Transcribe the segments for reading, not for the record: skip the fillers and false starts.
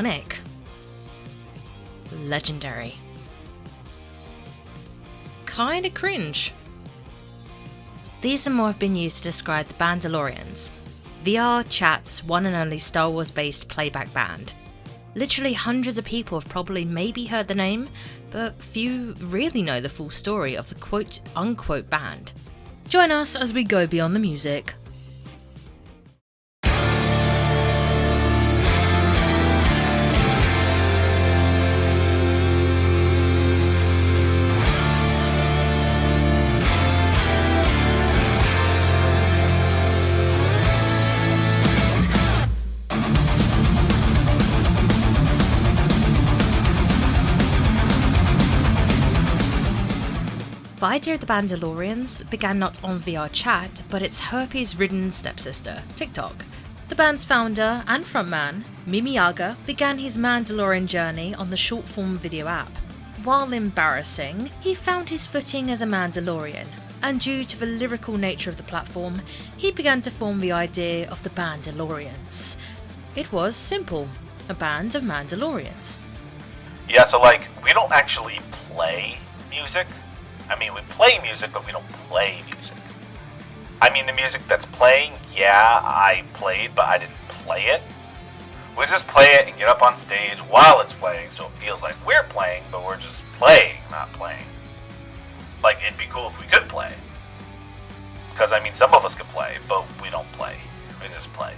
iconic. Legendary. Kinda cringe. These and more have been used to describe the Bandalorians, VR Chat's one and only Star Wars based playback band. Literally hundreds of people have probably maybe heard the name, but few really know the full story of the quote unquote band. Join us as we go beyond the music. The idea of the Bandalorians began not on VR Chat, but its herpes-ridden stepsister, TikTok. The band's founder and frontman, Mimiyaga, began his Mandalorian journey on the short-form video app. While embarrassing, he found his footing as a Mandalorian, and due to the lyrical nature of the platform, he began to form the idea of the Bandalorians. It was simple, a band of Mandalorians. Yeah, so we don't actually play music. I mean, we play music, but we don't play music. I mean, the music that's playing, yeah, I played, but I didn't play it. We just play it and get up on stage while it's playing, so it feels like we're playing, but we're just playing, not playing. Like, it'd be cool if we could play. Because, I mean, some of us could play, but we don't play. We just play.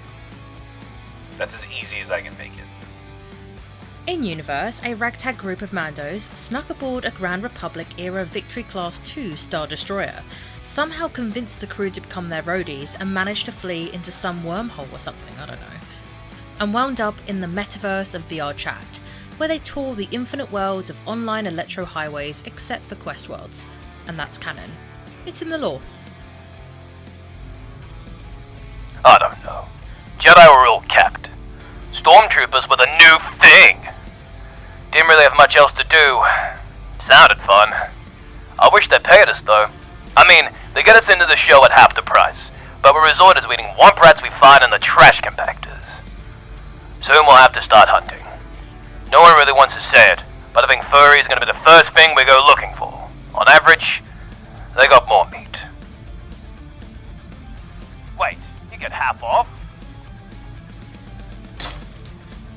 That's as easy as I can make it. In-universe, a ragtag group of Mandos snuck aboard a Grand Republic-era Victory Class II Star Destroyer, somehow convinced the crew to become their roadies and managed to flee into some wormhole or something, I don't know, and wound up in the metaverse of VR Chat, where they tour the infinite worlds of online electro highways except for quest worlds, and that's canon. It's in the lore. I don't know. Jedi were all capped. Stormtroopers were the new thing. Didn't really have much else to do. Sounded fun. I wish they paid us though. I mean, they get us into the show at half the price, but we're resorted to eating womp rats we find in the trash compactors. Soon we'll have to start hunting. No one really wants to say it, but I think furry is going to be the first thing we go looking for. On average, they got more meat. Wait, you get half off?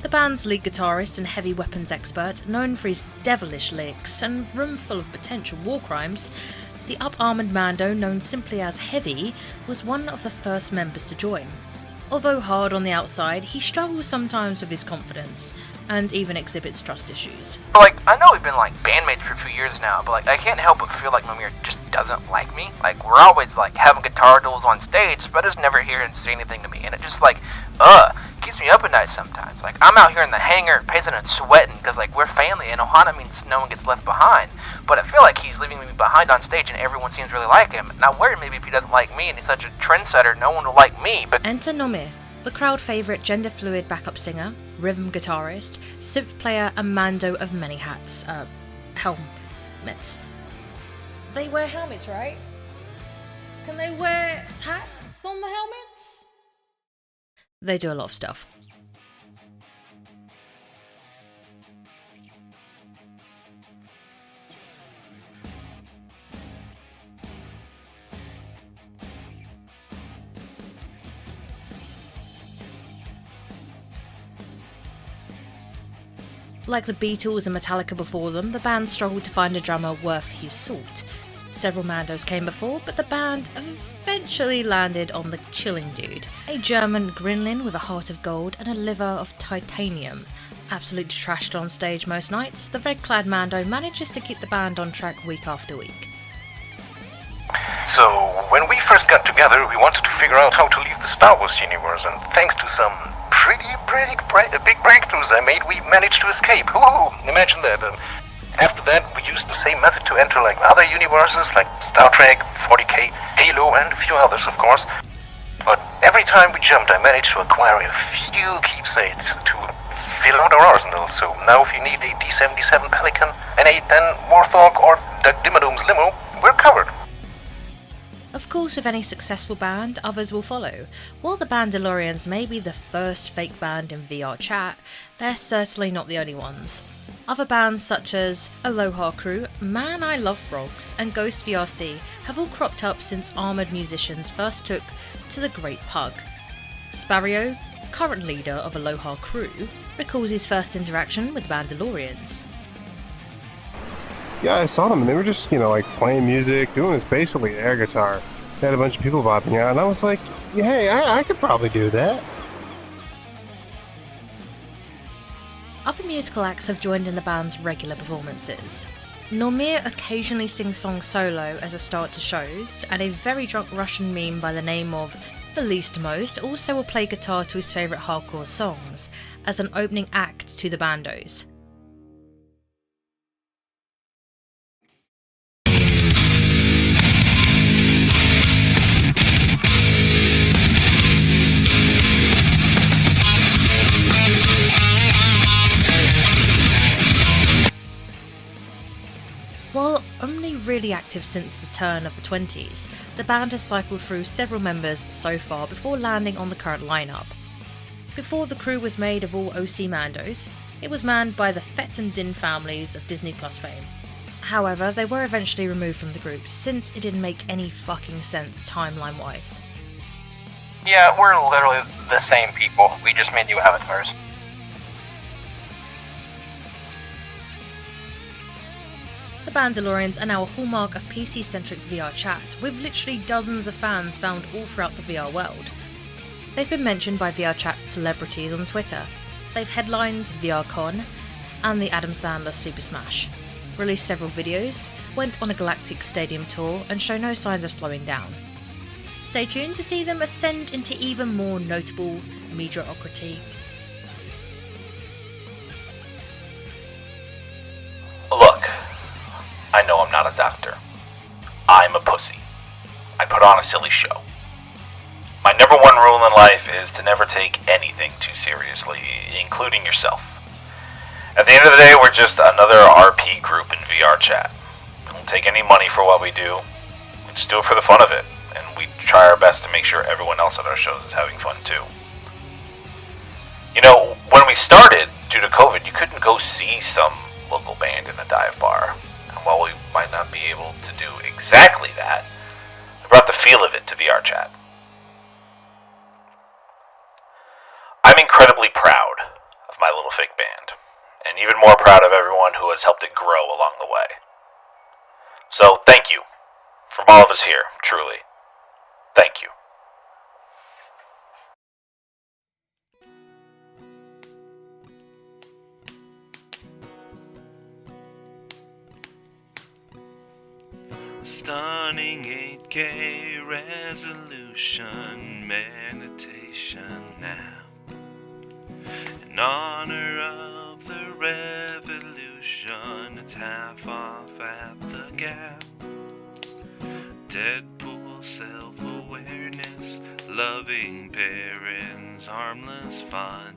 The band's lead guitarist and heavy weapons expert, known for his devilish licks and room full of potential war crimes, the up-armoured Mando known simply as Heavy was one of the first members to join. Although hard on the outside, he struggles sometimes with his confidence, and even exhibits trust issues. I know we've been bandmates for a few years now, but I can't help but feel like Mimir just doesn't like me. We're always having guitar duels on stage, but I just never hear him say anything to me, and it just keeps me up at night sometimes. I'm out here in the hangar, pacing and sweating, because we're family, and Ohana means no one gets left behind. But I feel like he's leaving me behind on stage, and everyone seems really like him. And I worry maybe if he doesn't like me, and he's such a trendsetter, no one will like me. But enter Nomir, the crowd favourite gender-fluid backup singer, rhythm guitarist, synth player, and Mando of many hats. Helmets. They wear helmets, right? Can they wear hats on the helmets? They do a lot of stuff. Like the Beatles and Metallica before them, the band struggled to find a drummer worth his salt. Several Mandos came before, but the band eventually landed on the Chilling Dude, a German Grinlin with a heart of gold and a liver of titanium. Absolutely trashed on stage most nights, the red-clad Mando manages to keep the band on track week after week. So, when we first got together, we wanted to figure out how to leave the Star Wars universe, and thanks to some pretty big breakthroughs I made, we managed to escape. Woohoo! Imagine that. After that, we used the same method to enter other universes, like Star Trek, 40K, Halo, and a few others, of course. But every time we jumped, I managed to acquire a few keepsakes to fill out our arsenal. So now if you need a D-77 Pelican, an A-10 Warthog, or Doug Dimmadoom's limo, we're covered. A Of course, with any successful band, others will follow. While the Bandalorians may be the first fake band in VR chat, they're certainly not the only ones. Other bands such as Aloha Crew, Man I Love Frogs, and Ghost VRC have all cropped up since armoured musicians first took to the Great Pug. Sparrow, current leader of Aloha Crew, recalls his first interaction with the Bandalorians. Yeah, I saw them and they were just, like playing music, doing this basically air guitar. They had a bunch of people bopping out and I was like, yeah, hey, I could probably do that. Other musical acts have joined in the band's regular performances. Normir occasionally sings songs solo as a start to shows, and a very drunk Russian meme by the name of The Least Most also will play guitar to his favourite hardcore songs as an opening act to the bandos. While only really active since the turn of the 20s, the band has cycled through several members so far before landing on the current lineup. Before the crew was made of all OC Mandos, it was manned by the Fett and Din families of Disney Plus fame. However, they were eventually removed from the group since it didn't make any fucking sense timeline-wise. Yeah, we're literally the same people. We just made new avatars. The Bandalorians are now a hallmark of PC-centric VR chat, with literally dozens of fans found all throughout the VR world. They've been mentioned by VR chat celebrities on Twitter. They've headlined VRCon and the Adam Sandler Super Smash, released several videos, went on a galactic stadium tour, and show no signs of slowing down. Stay tuned to see them ascend into even more notable mediocrity. Look, I know I'm not a doctor. I'm a pussy. I put on a silly show. My number one rule in life is to never take anything too seriously, including yourself. At the end of the day, we're just another RP group in VR chat. We don't take any money for what we do. We just do it for the fun of it, and we try our best to make sure everyone else at our shows is having fun too. When we started, due to COVID, you couldn't go see some local band in a dive bar. And while we might not be able to do exactly that, we brought the feel of it to VR chat. I'm incredibly proud of my little fake band, and even more proud of everyone who has helped it grow along the way. So thank you, from all of us here, truly. Thank you. Stunning 8K resolution meditation now. In honor of the revolution, it's half off at the Gap. Deadpool self-awareness, loving parents, harmless fun.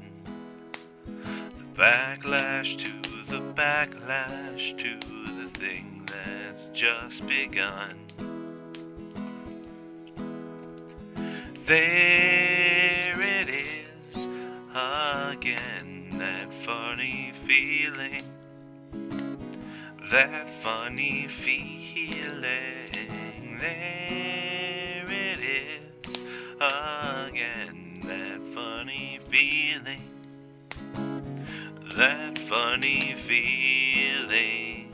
The backlash to the backlash to the thing that's just begun. There it is again, that funny feeling, that funny feeling. There it is again, that funny feeling, that funny feeling.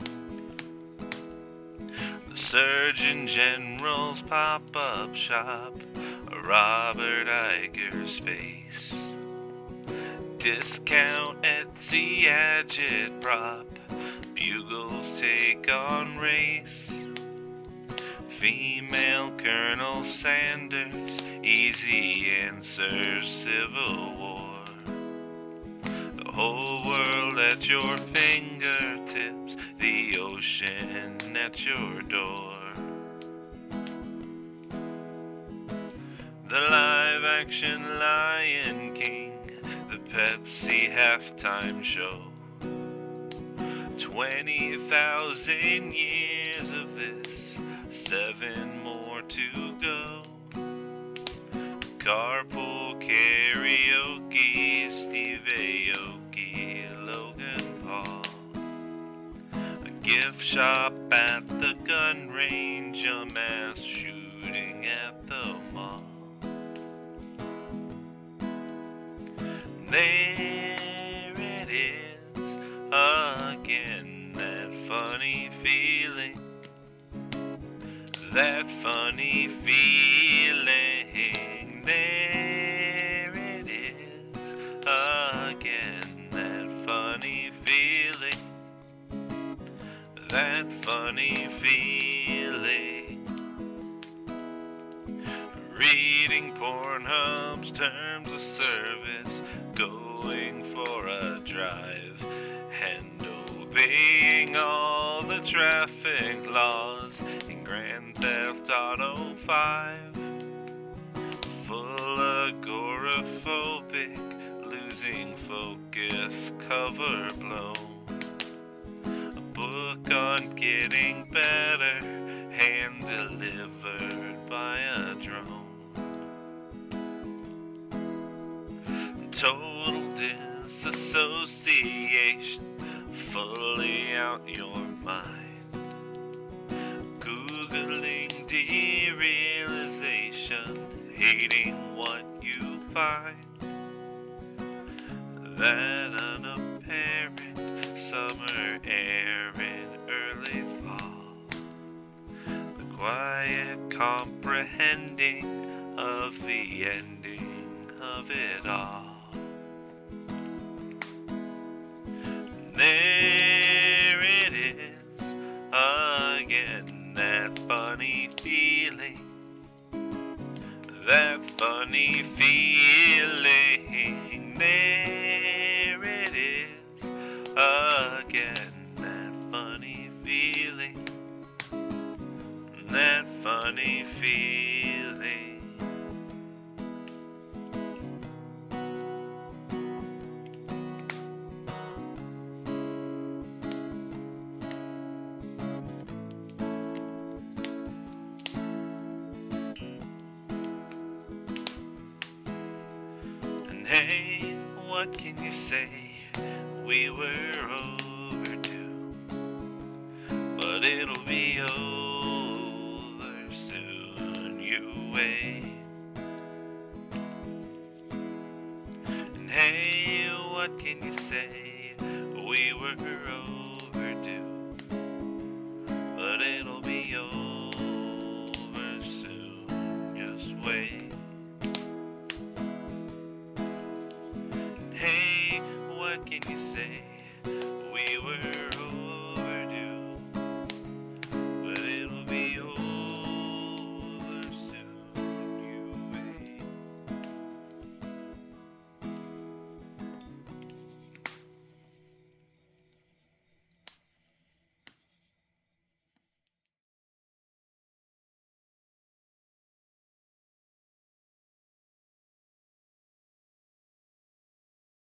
The Surgeon General's pop-up shop, a Robert Iger space. Discount Etsy agitprop, Bugles take on race. Female Colonel Sanders, easy answers, Civil War. The whole world at your fingertips, the ocean at your door. The live-action Lion King, the Pepsi halftime show. 20,000 years of this, 7 more to go. Carpool karaoke, Steve Aoki, Logan Paul. A gift shop at the gun range, a mass shooting at the mall. There it is again, that funny feeling. That funny feeling. There it is again, that funny feeling. That funny feeling. Reading Pornhub's terms of service, going for a drive, and obeying all the traffic laws in Grand Theft Auto 5. Full agoraphobic, losing focus, cover blown. A book on getting better, hand delivered by a drone. Total disassociation, fully out your mind. Googling derealization, hating what you find. That unapparent summer air in early fall. The quiet comprehending of the ending of it all. There it is again, that funny feeling. That funny feeling. There it is again, that funny feeling. That funny feeling. Hey, what can you say? We were overdue, but it'll be over soon, you wait. And hey, what can you say? We were overdue, but it'll be over soon, just wait. Hey, what can you say? We were